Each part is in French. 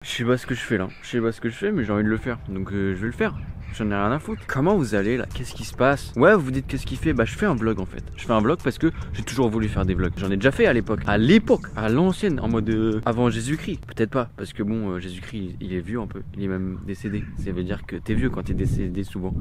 Je sais pas ce que je fais là, je sais pas ce que je fais mais j'ai envie de le faire, donc je vais le faire. J'en ai rien à foutre. Comment vous allez là? Qu'est-ce qui se passe? Ouais, vous vous dites qu'est-ce qu'il fait? Bah je fais un vlog en fait. Je fais un vlog parce que j'ai toujours voulu faire des vlogs. J'en ai déjà fait à l'époque, à l'ancienne, en mode avant Jésus-Christ. Peut-être pas, parce que bon, Jésus-Christ il est vieux un peu, il est même décédé. Ça veut dire que t'es vieux quand t'es décédé souvent.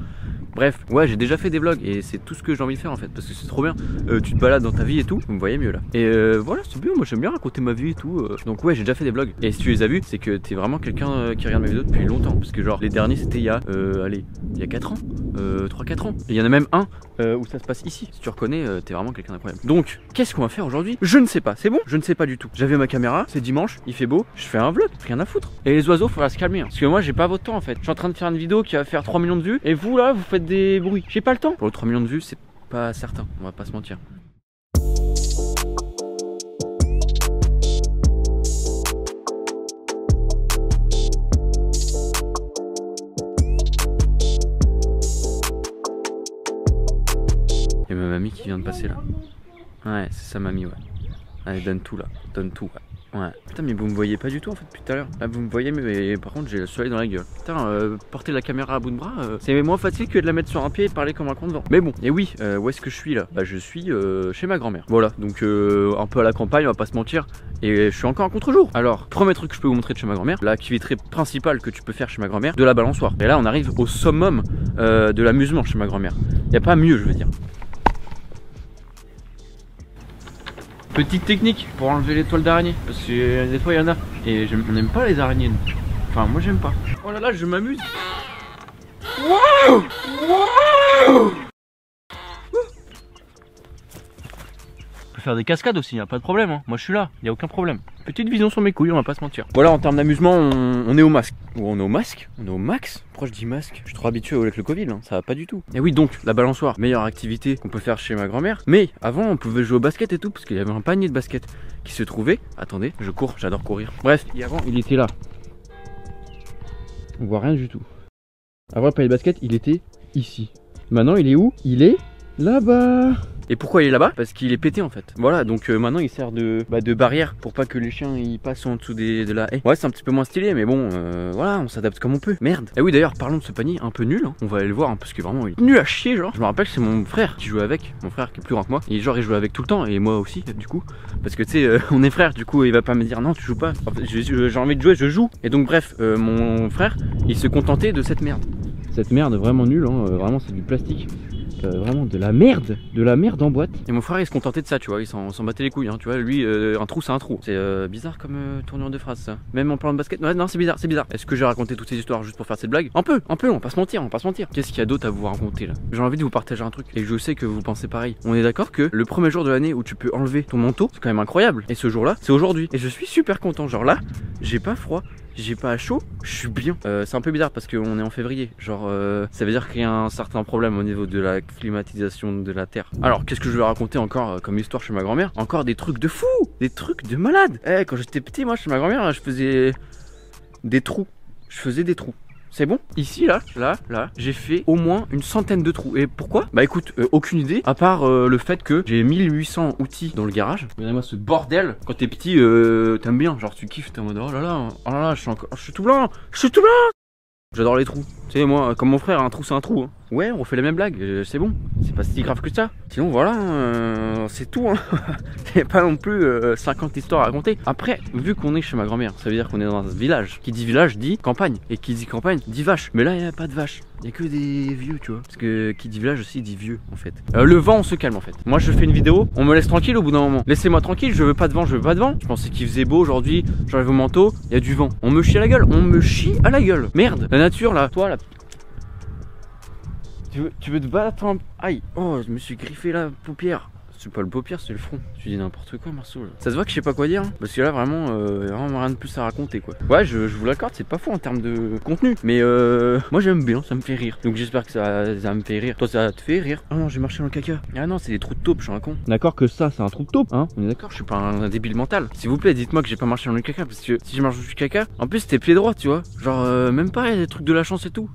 Bref, ouais, j'ai déjà fait des vlogs et c'est tout ce que j'ai envie de faire en fait, parce que c'est trop bien. Tu te balades dans ta vie et tout, vous me voyez mieux là. Et voilà, c'est bien, moi j'aime bien raconter ma vie et tout. Donc ouais, j'ai déjà fait des vlogs. Et si tu les as vus, c'est que t'es vraiment quelqu'un qui regarde mes vidéos depuis longtemps. Parce que genre, les derniers c'était il y a, allez, il y a 4 ans, 3-4 ans. Et il y en a même un où ça se passe ici. Si tu reconnais, t'es vraiment quelqu'un d'incroyable. Donc, qu'est-ce qu'on va faire aujourd'hui? Je ne sais pas, c'est bon? Je ne sais pas du tout. J'avais ma caméra, c'est dimanche, il fait beau, je fais un vlog, rien à foutre. Et les oiseaux, faudra se calmer. Hein. Parce que moi, j'ai pas votre temps en fait. Je suis en train de faire une vidéo qui va faire 3 millions de vues. Et vous là, vous faites des bruits. J'ai pas le temps. Pour les 3 millions de vues, c'est pas certain, on va pas se mentir. Et ma mamie qui vient de passer là. Ouais, c'est sa mamie, ouais. Allez, donne tout là, donne tout. Ouais. Putain, mais vous me voyez pas du tout en fait depuis tout à l'heure. Là, vous me voyez, mais par contre, j'ai le soleil dans la gueule. Putain, porter la caméra à bout de bras, c'est moins facile que de la mettre sur un pied et parler comme un con devant. Mais bon, et oui, où est-ce que je suis là? Bah, je suis chez ma grand-mère. Voilà, donc un peu à la campagne, on va pas se mentir. Et je suis encore en contre-jour. Alors, premier truc que je peux vous montrer de chez ma grand-mère, l'activité principale que tu peux faire chez ma grand-mère, de la balançoire. Et là, on arrive au summum de l'amusement chez ma grand-mère. Y a pas mieux, je veux dire. Petite technique pour enlever les toiles d'araignée, parce que des fois il y en a et on n'aime pas les araignées. Enfin moi j'aime pas. Oh là là, je m'amuse. Waouh, waouh. On peut faire des cascades aussi, y a pas de problème hein. Moi je suis là, y a aucun problème. Petite vision sur mes couilles, on va pas se mentir. Voilà, en termes d'amusement, on est au masque. Ou on est au masque? On est au max? Pourquoi je dis masque? Je suis trop habitué avec le Covid, hein. Ça va pas du tout. Et oui, donc, la balançoire, meilleure activité qu'on peut faire chez ma grand-mère. Mais avant, on pouvait jouer au basket et tout, parce qu'il y avait un panier de basket qui se trouvait. Attendez, je cours, j'adore courir. Bref, et avant, il était là. On voit rien du tout. Avant le panier de basket, il était ici. Maintenant, il est où? Il est là-bas. Et pourquoi il est là-bas? Parce qu'il est pété en fait. Voilà, donc maintenant il sert de barrière pour pas que les chiens ils passent en dessous de la haie. Ouais, c'est un petit peu moins stylé, mais bon, voilà, on s'adapte comme on peut. Merde. Et oui, d'ailleurs, parlons de ce panier un peu nul. Hein. On va aller le voir, hein, parce que vraiment il est nul à chier, genre. Je me rappelle que c'est mon frère qui jouait avec, mon frère qui est plus grand que moi. Et genre, il jouait avec tout le temps, et moi aussi, du coup. Parce que tu sais, on est frères, du coup, il va pas me dire non, tu joues pas. J'ai envie de jouer, je joue. Et donc, bref, mon frère, il se contentait de cette merde. Cette merde vraiment nulle, hein, vraiment, c'est du plastique. Vraiment de la merde en boîte. Et mon frère il se contentait de ça, tu vois, il s'en battait les couilles, hein, tu vois, lui un trou c'est un trou. C'est bizarre comme tournure de phrase ça. Même en parlant de basket, ouais, non c'est bizarre, c'est bizarre. Est-ce que j'ai raconté toutes ces histoires juste pour faire cette blague? Un peu, on va pas se mentir, Qu'est-ce qu'il y a d'autre à vous raconter là? J'ai envie de vous partager un truc et je sais que vous pensez pareil. On est d'accord que le premier jour de l'année où tu peux enlever ton manteau, c'est quand même incroyable. Et ce jour-là, c'est aujourd'hui. Et je suis super content, genre là, j'ai pas froid. J'ai pas chaud, je suis bien. C'est un peu bizarre parce qu'on est en février. Genre, ça veut dire qu'il y a un certain problème au niveau de la climatisation de la terre. Alors, qu'est-ce que je vais raconter encore comme histoire chez ma grand-mère? Encore des trucs de fou, des trucs de malade. Eh, quand j'étais petit, moi, chez ma grand-mère, je faisais des trous. C'est bon? Ici, là, j'ai fait au moins une centaine de trous. Et pourquoi? Bah écoute, aucune idée, à part le fait que j'ai 1800 outils dans le garage. Regardez-moi ce bordel. Quand t'es petit, t'aimes bien, genre tu kiffes, t'es en mode oh là là, je suis tout blanc. J'adore les trous. Tu sais, moi, comme mon frère, un trou c'est un trou. Hein. Ouais, on refait les mêmes blagues, c'est bon. C'est pas si grave que ça. Sinon, voilà, c'est tout. Hein. C'est pas non plus 50 histoires à raconter. Après, vu qu'on est chez ma grand-mère, ça veut dire qu'on est dans un village. Qui dit village dit campagne. Et qui dit campagne dit vache. Mais là, il n'y a pas de vache. Il n'y a que des vieux, tu vois. Parce que qui dit village aussi dit vieux, en fait. Le vent, on se calme, en fait. Moi, je fais une vidéo, on me laisse tranquille au bout d'un moment. Laissez-moi tranquille, je veux pas de vent, Je pensais qu'il faisait beau aujourd'hui. J'enlève mon manteau, il y a du vent. On me chie à la gueule. Merde, la nature, là, toi, là. Tu veux te battre en... Aïe, oh, je me suis griffé la paupière. C'est pas le paupière, c'est le front. Tu dis n'importe quoi, Marceau. Là. Ça se voit que je sais pas quoi dire. Hein, parce que là, vraiment, y a vraiment rien de plus à raconter, quoi. Ouais, je vous l'accorde, c'est pas faux en termes de contenu. Mais moi, j'aime bien, ça me fait rire. Donc j'espère que ça me fait rire. Toi, ça te fait rire? Ah non, j'ai marché dans le caca. Ah non, c'est des trous de taupe, je suis un con. D'accord que ça, c'est un trou de taupe, hein? On est d'accord, je suis pas un débile mental. S'il vous plaît, dites-moi que j'ai pas marché dans le caca. Parce que si je marche dans le caca, en plus, t'es pied droit, tu vois. Genre, même pas, il y a des trucs de la chance et tout.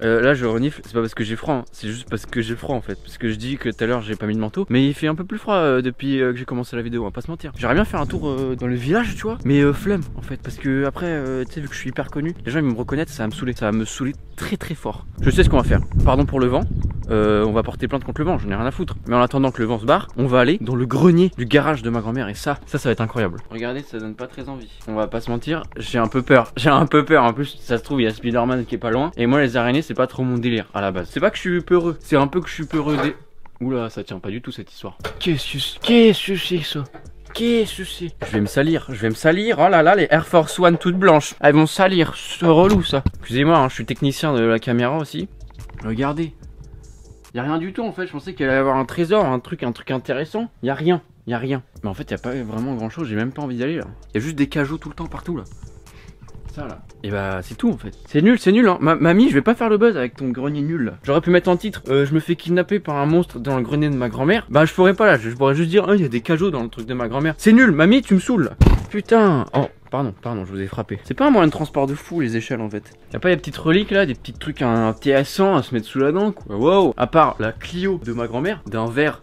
Là je renifle, c'est pas parce que j'ai froid, hein. C'est juste parce que j'ai froid en fait. Parce que je dis que tout à l'heure j'ai pas mis de manteau. Mais il fait un peu plus froid depuis que j'ai commencé la vidéo, on va pas se mentir. J'aimerais bien faire un tour dans le village, tu vois. Mais flemme en fait. Parce que après, tu sais, vu que je suis hyper connu, les gens ils vont me reconnaître, ça va me saouler. Ça va me saouler très très fort. Je sais ce qu'on va faire. Pardon pour le vent. On va porter plainte contre le vent, j'en ai rien à foutre. Mais en attendant que le vent se barre, on va aller dans le grenier du garage de ma grand-mère. Et ça va être incroyable. Regardez, ça donne pas très envie. On va pas se mentir, j'ai un peu peur. J'ai un peu peur. En plus, ça se trouve, il y a Spider-Man qui est pas loin. Et moi, les araignées, c'est pas trop mon délire à la base. C'est pas que je suis peureux, c'est un peu que je suis peureux des. Oula, ça tient pas du tout cette histoire. Qu'est-ce que c'est ça? Qu'est-ce que c'est? Je vais me salir. Oh là là, les Air Force One toutes blanches. Elles vont salir, c'est relou ça. Excusez-moi, hein, je suis technicien de la caméra aussi. Regardez. Y'a rien du tout en fait, je pensais qu'il allait y avoir un trésor, un truc intéressant. Y'a rien. Mais en fait, y'a pas vraiment grand chose, j'ai même pas envie d'y aller là. Y'a juste des cajots tout le temps partout là. Ça là. Et bah c'est tout en fait. C'est nul hein. Mamie, je vais pas faire le buzz avec ton grenier nul là. J'aurais pu mettre en titre je me fais kidnapper par un monstre dans le grenier de ma grand-mère. Bah je ferais pas là, je pourrais juste dire il y a des cajots dans le truc de ma grand-mère. C'est nul, mamie, tu me saoules là. Putain. Oh, pardon, je vous ai frappé. C'est pas un moyen de transport de fou les échelles en fait. Y'a pas des petites reliques là, des petits trucs intéressants à se mettre sous la dent quoi. Wow. À part la Clio de ma grand-mère, d'un vert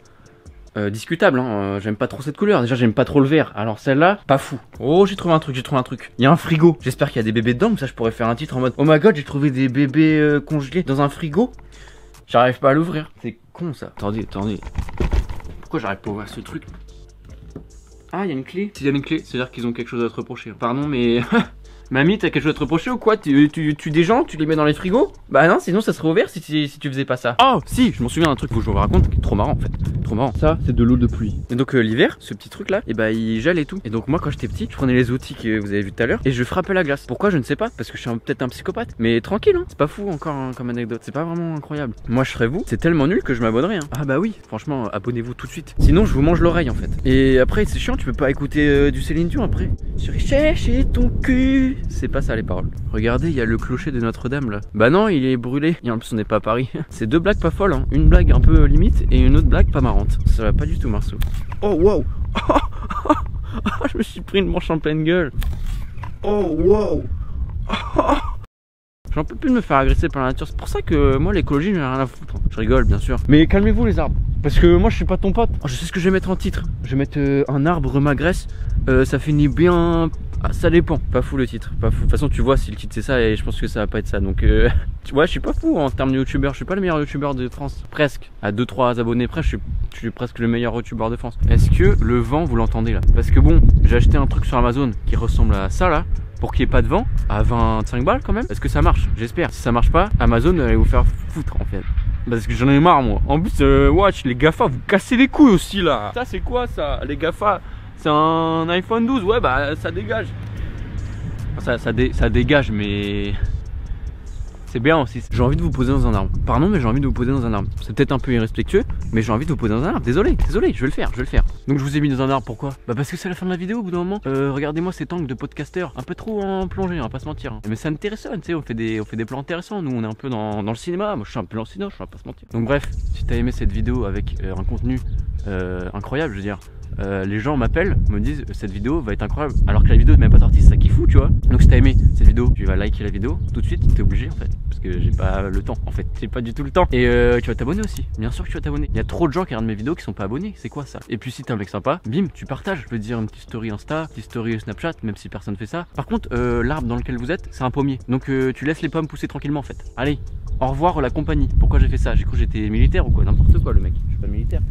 discutable, hein. J'aime pas trop cette couleur. Déjà, j'aime pas trop le vert. Alors celle-là, pas fou. Oh, j'ai trouvé un truc. Il y a un frigo. J'espère qu'il y a des bébés dedans. Comme ça, je pourrais faire un titre en mode oh my god, j'ai trouvé des bébés congelés dans un frigo. J'arrive pas à l'ouvrir. C'est con ça. Attendez. Pourquoi j'arrive pas à ouvrir ce truc? Ah, il y a une clé. S'il y a une clé, c'est-à-dire qu'ils ont quelque chose à te reprocher. Pardon, mais mamie, t'as quelque chose à te reprocher ou quoi? Tu tues des gens, tu les mets dans les frigos? Bah non, sinon ça serait ouvert si tu faisais pas ça. Oh, si, je m'en souviens d'un truc, faut que je vous raconte, qui est trop marrant en fait. Trop marrant. Ça, c'est de l'eau de pluie. Et donc l'hiver, ce petit truc là, et bah il gèle et tout. Et donc moi quand j'étais petit, je prenais les outils que vous avez vu tout à l'heure et je frappais la glace. Pourquoi je ne sais pas, parce que je suis peut-être un psychopathe. Mais tranquille, hein. C'est pas fou encore hein, comme anecdote. C'est pas vraiment incroyable. Moi je serais vous, c'est tellement nul que je m'abonnerais. Hein. Ah bah oui, franchement, abonnez-vous tout de suite. Sinon je vous mange l'oreille en fait. Et après c'est chiant, tu peux pas écouter du Céline Dion après. J'irai chercher ton cul. C'est pas ça les paroles. Regardez, il y a le clocher de Notre-Dame là. Bah non, il est brûlé. Et en plus on n'est pas à Paris. C'est deux blagues pas folles, hein. Une blague un peu limite et une autre blague pas marrante. Ça va pas du tout Marceau. Oh wow. Je me suis pris une manche en pleine gueule. Oh wow. J'en peux plus de me faire agresser par la nature. C'est pour ça que moi l'écologie j'en ai rien à foutre. Je rigole bien sûr. Mais calmez-vous les arbres. Parce que moi je suis pas ton pote. Oh, je sais ce que je vais mettre en titre. Je vais mettre un arbre m'agresse. Ça finit bien. Ah, ça dépend. Pas fou le titre. Pas fou. De toute façon tu vois si le titre c'est ça et je pense que ça va pas être ça. Donc tu vois je suis pas fou en termes de youtubeur. Je suis pas le meilleur youtubeur de France. Presque. À 2-3 abonnés près je suis presque le meilleur youtubeur de France. Est-ce que le vent vous l'entendez là? Parce que bon j'ai acheté un truc sur Amazon qui ressemble à ça là. Pour qu'il n'y ait pas de vent, à 25 balles quand même. Est-ce que ça marche? J'espère. Si ça marche pas, Amazon allez vous faire foutre en fait. Parce que j'en ai marre moi. En plus, watch, les GAFA, vous cassez les couilles aussi là. Ça c'est quoi ça? Les GAFA, c'est un iPhone 12. Ouais bah ça dégage. Ça dégage mais... C'est bien aussi. J'ai envie de vous poser dans un arbre. Pardon, mais j'ai envie de vous poser dans un arbre. C'est peut-être un peu irrespectueux, mais j'ai envie de vous poser dans un arbre. Désolé, je vais le faire. Donc je vous ai mis dans un arbre, pourquoi? Bah parce que c'est la fin de la vidéo au bout d'un moment. Regardez-moi cet angle de podcasteur, un peu trop en plongée, on va pas se mentir. Mais c'est intéressant, tu sais, on fait des plans intéressants. Nous on est un peu dans le cinéma. Moi je suis un peu dans le cinéma, je vais pas se mentir. Donc bref, si t'as aimé cette vidéo avec un contenu incroyable, je veux dire. Les gens m'appellent, me disent cette vidéo va être incroyable alors que la vidéo n'est même pas sortie, c'est ça qui est fou tu vois. Donc si t'as aimé cette vidéo, tu vas liker la vidéo tout de suite, t'es obligé en fait parce que j'ai pas le temps en fait, j'ai pas du tout le temps. Et tu vas t'abonner aussi, bien sûr que tu vas t'abonner. Il y a trop de gens qui regardent mes vidéos qui sont pas abonnés, c'est quoi ça? Et puis si t'es un mec sympa, bim, tu partages, je peux te dire une petite story Insta, une petite story Snapchat, même si personne fait ça. Par contre l'arbre dans lequel vous êtes, c'est un pommier, donc tu laisses les pommes pousser tranquillement en fait. Allez, au revoir la compagnie. Pourquoi j'ai fait ça? J'ai cru que j'étais militaire ou quoi, n'importe quoi le mec, je suis pas militaire.